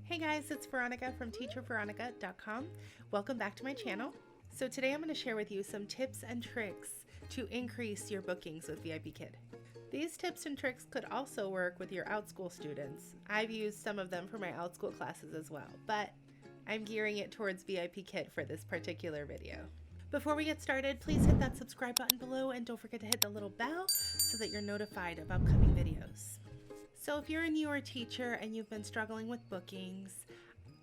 Hey guys, it's Veronica from teacherveronica.com. Welcome back to my channel. So today I'm going to share with you some tips and tricks to increase your bookings with VIPKid. These tips and tricks could also work with your Outschool students. I've used some of them for my Outschool classes as well, but I'm gearing it towards VIPKid for this particular video. Before we get started, please hit that subscribe button below and don't forget to hit the little bell so that you're notified of upcoming videos. So if you're a newer teacher and you've been struggling with bookings,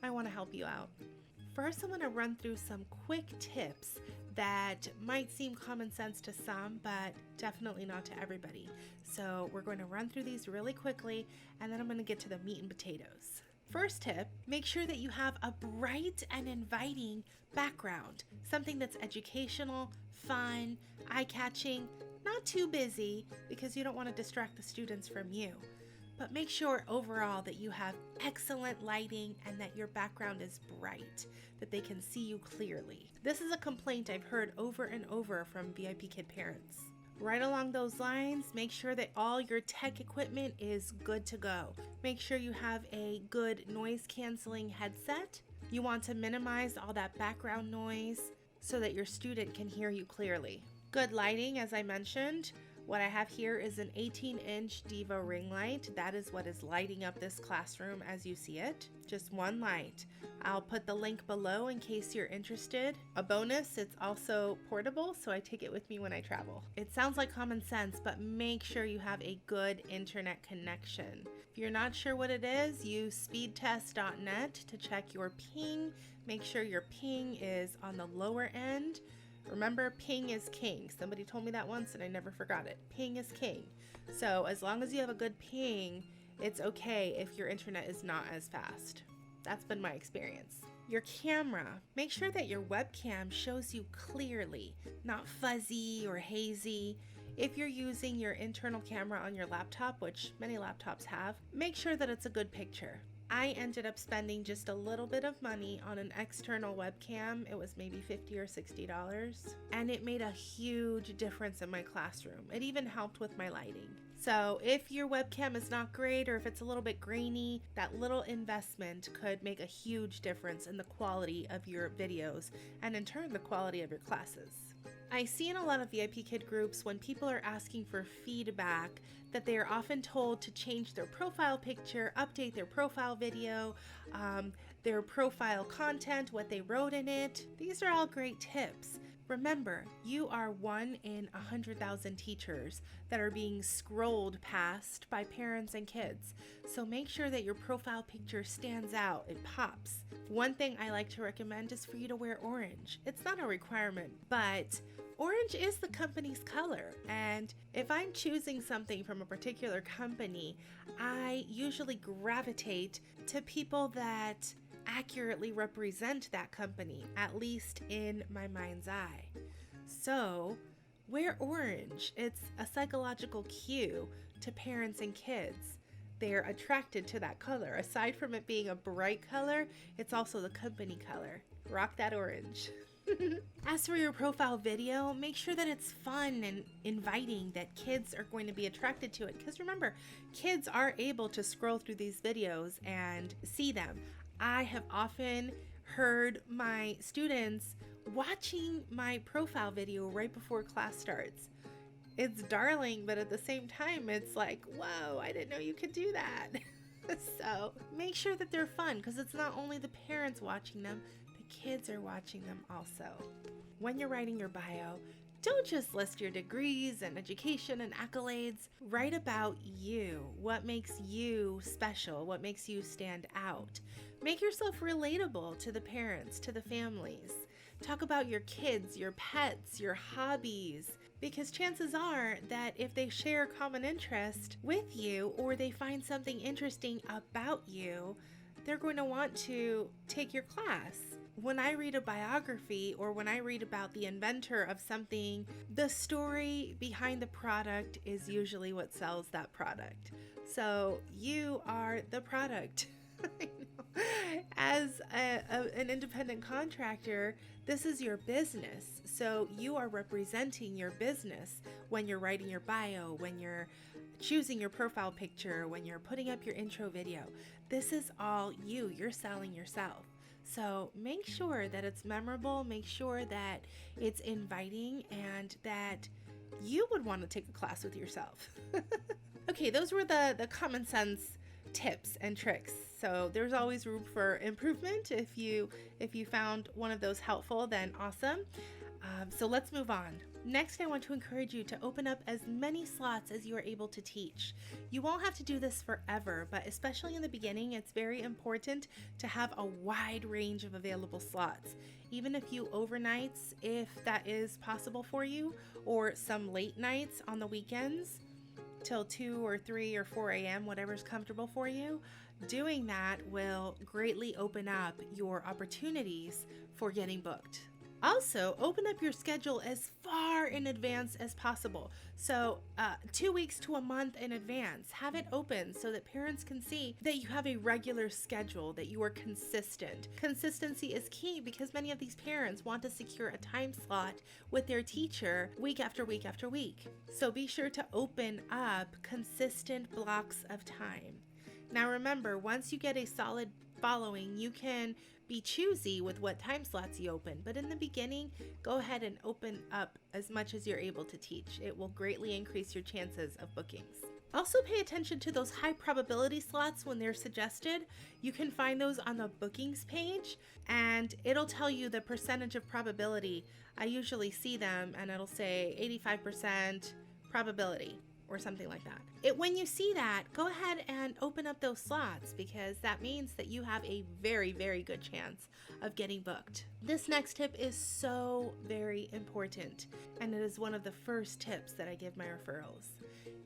I want to help you out. First, I'm going to run through some quick tips that might seem common sense to some, but definitely not to everybody. So we're going to run through these really quickly, and then I'm going to get to the meat and potatoes. First tip, make sure that you have a bright and inviting background, something that's educational, fun, eye-catching, not too busy because you don't want to distract the students from you. But make sure overall that you have excellent lighting and that your background is bright, that they can see you clearly. This is a complaint I've heard over and over from VIPKid parents. Right along those lines, make sure that all your tech equipment is good to go. Make sure you have a good noise canceling headset. You want to minimize all that background noise so that your student can hear you clearly. Good lighting, as I mentioned. What I have here is an 18-inch Diva ring light. That is what is lighting up this classroom as you see it. Just one light. I'll put the link below in case you're interested. A bonus, it's also portable, so I take it with me when I travel. It sounds like common sense, but make sure you have a good internet connection. If you're not sure what it is, use speedtest.net to check your ping. Make sure your ping is on the lower end. Remember, ping is king. Somebody told me that once and I never forgot it. Ping is king. So as long as you have a good ping, it's okay if your internet is not as fast. That's been my experience. Your camera, make sure that your webcam shows you clearly, not fuzzy or hazy. If you're using your internal camera on your laptop, which many laptops have, make sure that it's a good picture. I ended up spending just a little bit of money on an external webcam. It was maybe $50 or $60, and it made a huge difference in my classroom. It even helped with my lighting. So if your webcam is not great or if it's a little bit grainy, that little investment could make a huge difference in the quality of your videos and in turn the quality of your classes. I see in a lot of VIPKid groups when people are asking for feedback that they are often told to change their profile picture, update their profile video, their profile content, what they wrote in it. These are all great tips. Remember, you are one in 100,000 teachers that are being scrolled past by parents and kids. So make sure that your profile picture stands out, it pops. One thing I like to recommend is for you to wear orange. It's not a requirement, but orange is the company's color, and if I'm choosing something from a particular company, I usually gravitate to people that accurately represent that company, at least in my mind's eye. So wear orange. It's a psychological cue to parents and kids. They're attracted to that color. Aside from it being a bright color, it's also the company color. Rock that orange. As for your profile video, make sure that it's fun and inviting, that kids are going to be attracted to it. Because remember, kids are able to scroll through these videos and see them. I have often heard my students watching my profile video right before class starts. It's darling, but at the same time, it's like, whoa, I didn't know you could do that. So make sure that they're fun, because it's not only the parents watching them, kids are watching them also. When you're writing your bio, don't just list your degrees and education and accolades. Write about you. What makes you special? What makes you stand out? Make yourself relatable to the parents, to the families. Talk about your kids, your pets, your hobbies, because chances are that if they share a common interest with you or they find something interesting about you, they're going to want to take your class. When I read a biography or when I read about the inventor of something, the story behind the product is usually what sells that product. So you are the product. As an independent contractor, this is your business. So you are representing your business when you're writing your bio, when you're choosing your profile picture, when you're putting up your intro video. This is all you. You're selling yourself. So make sure that it's memorable, make sure that it's inviting, and that you would want to take a class with yourself. Okay, those were the common sense tips and tricks. So there's always room for improvement. If you found one of those helpful, then awesome. So let's move on. Next, I want to encourage you to open up as many slots as you are able to teach. You won't have to do this forever, but especially in the beginning, it's very important to have a wide range of available slots. Even a few overnights, if that is possible for you, or some late nights on the weekends till 2 or 3 or 4 a.m., whatever's comfortable for you. Doing that will greatly open up your opportunities for getting booked. Also, open up your schedule as far in advance as possible. So 2 weeks to a month in advance, have it open so that parents can see that you have a regular schedule, that you are consistent. Consistency is key because many of these parents want to secure a time slot with their teacher week after week after week. So be sure to open up consistent blocks of time. Now remember, once you get a solid following, you can be choosy with what time slots you open, but in the beginning, go ahead and open up as much as you're able to teach. It will greatly increase your chances of bookings. Also pay attention to those high probability slots when they're suggested. You can find those on the bookings page, and it'll tell you the percentage of probability. I usually see them and it'll say 85% probability or something like that. When you see that, go ahead and open up those slots because that means that you have a very, very good chance of getting booked. This next tip is so very important, and it is one of the first tips that I give my referrals.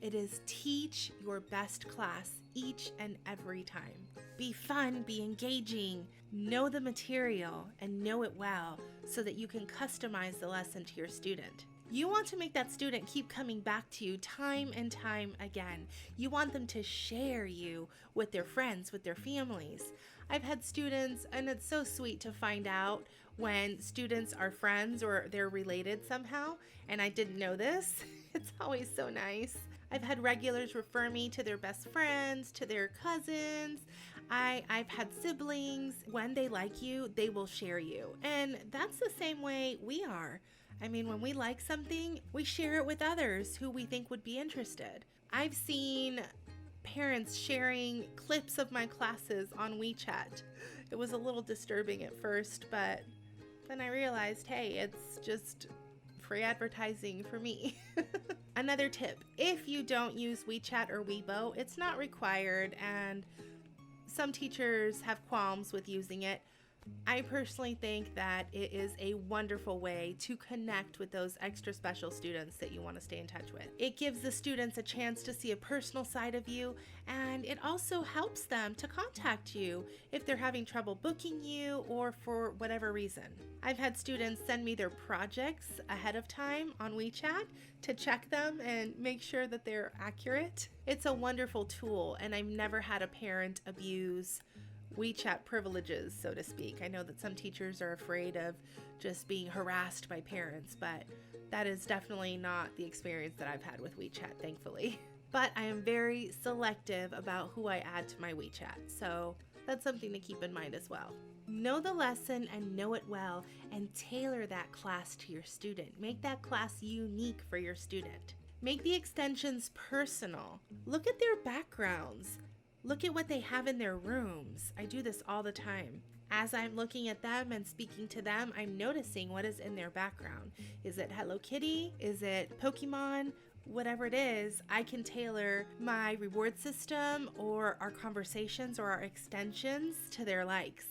It is teach your best class each and every time. Be fun, be engaging, know the material, and know it well so that you can customize the lesson to your student. You want to make that student keep coming back to you time and time again. You want them to share you with their friends, with their families. I've had students, and it's so sweet to find out when students are friends or they're related somehow, and I didn't know this. It's always so nice. I've had regulars refer me to their best friends, to their cousins. I've had siblings. When they like you, they will share you. And that's the same way we are. I mean, when we like something, we share it with others who we think would be interested. I've seen parents sharing clips of my classes on WeChat. It was a little disturbing at first, but then I realized, hey, it's just free advertising for me. Another tip, if you don't use WeChat or Weibo, it's not required, and some teachers have qualms with using it. I personally think that it is a wonderful way to connect with those extra special students that you want to stay in touch with. It gives the students a chance to see a personal side of you, and it also helps them to contact you if they're having trouble booking you or for whatever reason. I've had students send me their projects ahead of time on WeChat to check them and make sure that they're accurate. It's a wonderful tool, and I've never had a parent abuse WeChat privileges, so to speak. I know that some teachers are afraid of just being harassed by parents, but that is definitely not the experience that I've had with WeChat, thankfully. But I am very selective about who I add to my WeChat, so that's something to keep in mind as well. Know the lesson and know it well, and tailor that class to your student. Make that class unique for your student. Make the extensions personal. Look at their backgrounds. Look at what they have in their rooms. I do this all the time. As I'm looking at them and speaking to them, I'm noticing what is in their background. Is it Hello Kitty? Is it Pokemon? Whatever it is, I can tailor my reward system or our conversations or our extensions to their likes.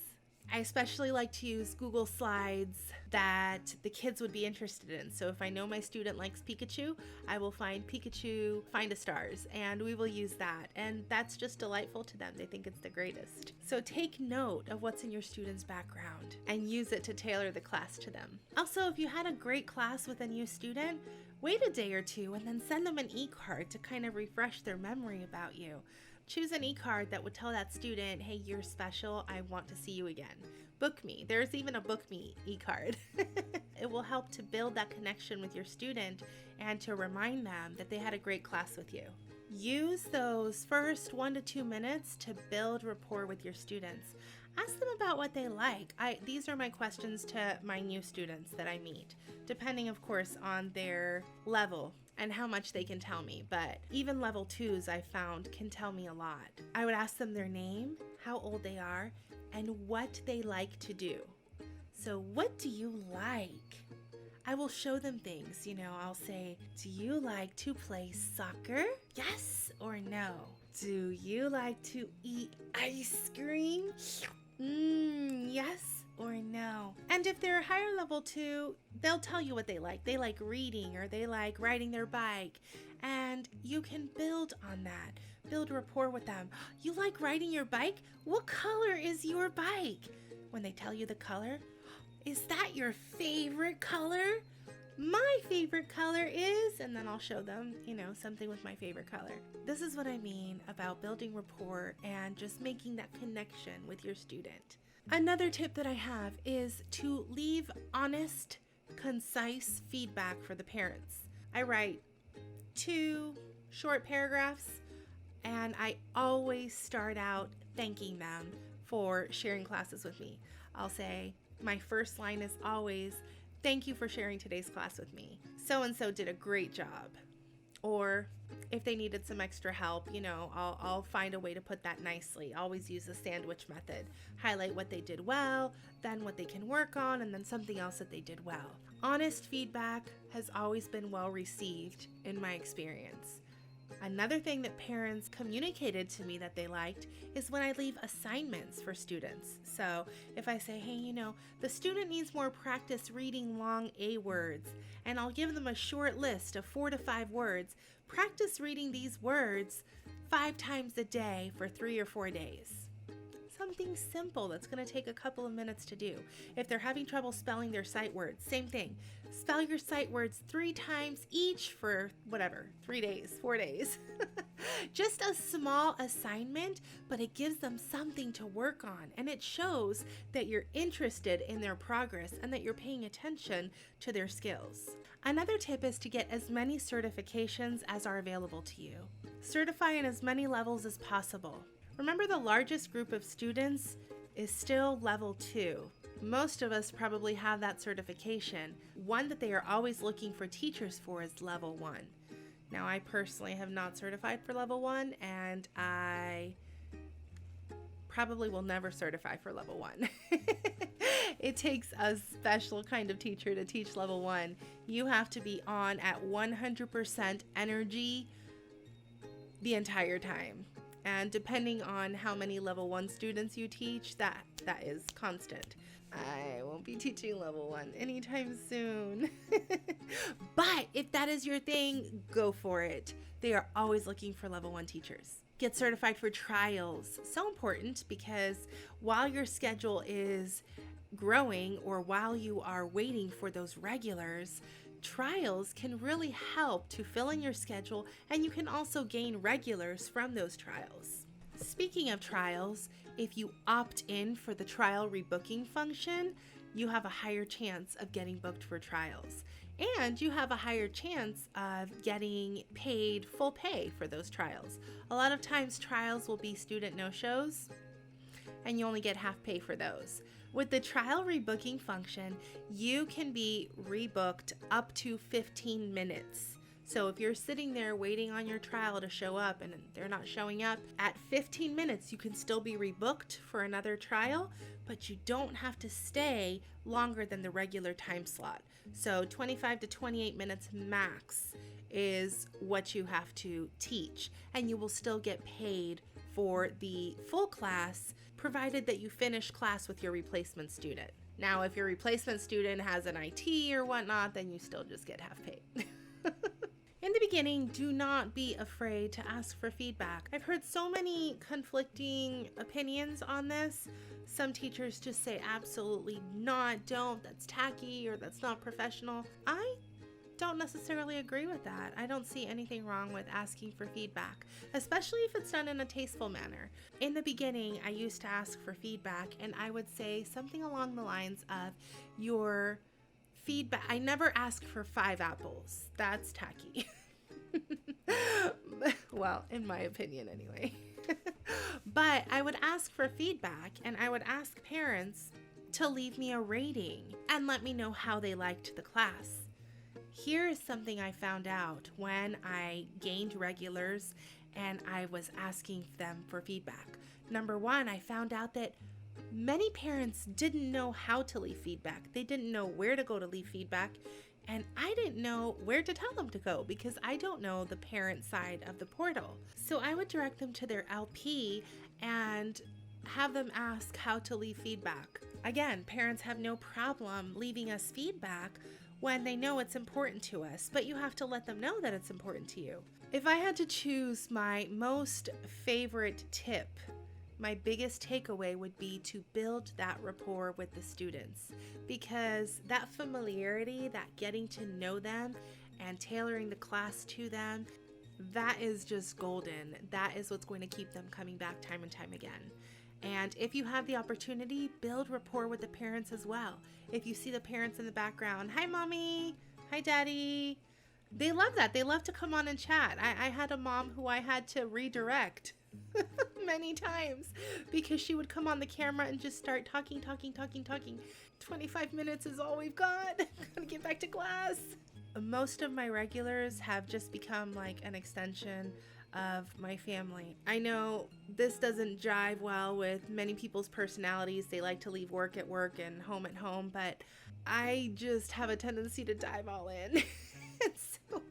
I especially like to use Google Slides that the kids would be interested in. So if I know my student likes Pikachu, I will find Pikachu Find-A-Stars, and we will use that. And that's just delightful to them. They think it's the greatest. So take note of what's in your student's background and use it to tailor the class to them. Also, if you had a great class with a new student, wait a day or two and then send them an e-card to kind of refresh their memory about you. Choose an e-card that would tell that student, hey, you're special, I want to see you again. Book me. There's even a book me e-card. It will help to build that connection with your student and to remind them that they had a great class with you. Use those first 1 to 2 minutes to build rapport with your students. Ask them about what they like. These are my questions to my new students that I meet, depending, of course, on their level and how much they can tell me. But even level 2s, I found, can tell me a lot. I would ask them their name, how old they are, and what they like to do. So what do you like? I will show them things. I'll say, do you like to play soccer? Yes or no? Do you like to eat ice cream? Yes or no? And if they're higher level 2, they'll tell you what they like. They like reading, or they like riding their bike. And you can build on that. Build rapport with them. You like riding your bike? What color is your bike? When they tell you the color, is that your favorite color? My favorite color is, and then I'll show them, something with my favorite color. This is what I mean about building rapport and just making that connection with your student. Another tip that I have is to leave honest, concise feedback for the parents. I write 2 short paragraphs, and I always start out thanking them for sharing classes with me. I'll say, my first line is always, thank you for sharing today's class with me. So-and-so did a great job. Or if they needed some extra help, I'll find a way to put that nicely. Always use the sandwich method. Highlight what they did well, then what they can work on, and then something else that they did well. Honest feedback has always been well received in my experience. Another thing that parents communicated to me that they liked is when I leave assignments for students. So if I say, hey, the student needs more practice reading long A words, and I'll give them a short list of 4 to 5 words, practice reading these words 5 times a day for 3 or 4 days. Something simple that's going to take a couple of minutes to do. If they're having trouble spelling their sight words, same thing. Spell your sight words 3 times each for 3 days, 4 days. Just a small assignment, but it gives them something to work on, and it shows that you're interested in their progress and that you're paying attention to their skills. Another tip is to get as many certifications as are available to you. Certify in as many levels as possible. Remember, the largest group of students is still level 2. Most of us probably have that certification. One that they are always looking for teachers for is level 1. Now, I personally have not certified for level 1, and I probably will never certify for level 1. It takes a special kind of teacher to teach level 1. You have to be on at 100% energy the entire time. And depending on how many level 1 students you teach, that is constant. I won't be teaching level 1 anytime soon. But if that is your thing, go for it. They are always looking for level 1 teachers. Get certified for trials. So important, because while your schedule is growing, or while you are waiting for those regulars, trials can really help to fill in your schedule, and you can also gain regulars from those trials. Speaking of trials, if you opt in for the trial rebooking function, you have a higher chance of getting booked for trials. And you have a higher chance of getting paid full pay for those trials. A lot of times trials will be student no-shows, and you only get half pay for those. With the trial rebooking function, you can be rebooked up to 15 minutes. So if you're sitting there waiting on your trial to show up and they're not showing up, at 15 minutes you can still be rebooked for another trial, but you don't have to stay longer than the regular time slot. So 25 to 28 minutes max is what you have to teach, and you will still get paid for the full class, provided that you finish class with your replacement student. Now, if your replacement student has an IT or whatnot, then you still just get half paid. In the beginning, do not be afraid to ask for feedback. I've heard so many conflicting opinions on this. Some teachers just say absolutely not, don't, that's tacky, or that's not professional. I don't necessarily agree with that. I don't see anything wrong with asking for feedback, especially if it's done in a tasteful manner. In the beginning, I used to ask for feedback, and I would say something along the lines of, your feedback. I never ask for 5 apples. That's tacky. Well, in my opinion anyway. But I would ask for feedback, and I would ask parents to leave me a rating and let me know how they liked the class. Here is something I found out when I gained regulars and I was asking them for feedback. Number one, I found out that many parents didn't know how to leave feedback. They didn't know where to go to leave feedback, and I didn't know where to tell them to go because I don't know the parent side of the portal. So I would direct them to their LP and have them ask how to leave feedback. Again, parents have no problem leaving us feedback when they know it's important to us, but you have to let them know that it's important to you. If I had to choose my most favorite tip, my biggest takeaway would be to build that rapport with the students, because that familiarity, that getting to know them and tailoring the class to them, that is just golden. That is what's going to keep them coming back time and time again. And if you have the opportunity, build rapport with the parents as well. If you see the parents in the background, hi mommy, hi daddy, they love that. They love to come on and chat. I had a mom who I had to redirect many times because she would come on the camera and just start talking. 25 minutes is all we've got. Gotta get back to class. Most of my regulars have just become like an extension of my family. I know this doesn't jive well with many people's personalities. They like to leave work at work and home at home, but I just have a tendency to dive all in. So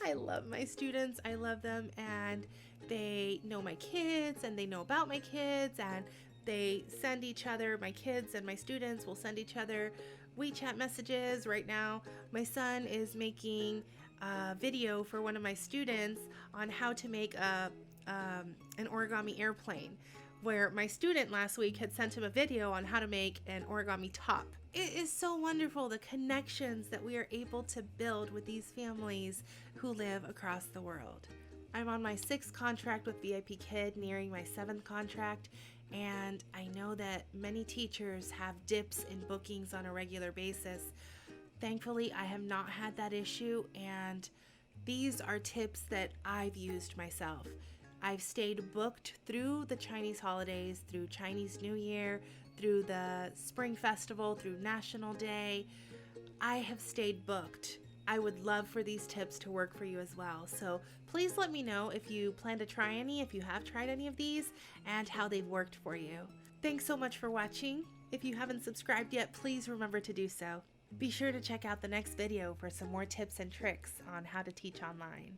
I love my students. I love them, and they know my kids and they know about my kids, and they send each other, my kids and my students will send each other WeChat messages. Right now, my son is making a video for one of my students on how to make an origami airplane, where my student last week had sent him a video on how to make an origami top. It is so wonderful, the connections that we are able to build with these families who live across the world. I'm on my 6th contract with VIPKid, nearing my 7th contract, and I know that many teachers have dips in bookings on a regular basis. Thankfully, I have not had that issue, and these are tips that I've used myself. I've stayed booked through the Chinese holidays, through Chinese New Year, through the Spring Festival, through National Day. I have stayed booked. I would love for these tips to work for you as well. So please let me know if you plan to try any, if you have tried any of these, and how they've worked for you. Thanks so much for watching. If you haven't subscribed yet, please remember to do so. Be sure to check out the next video for some more tips and tricks on how to teach online.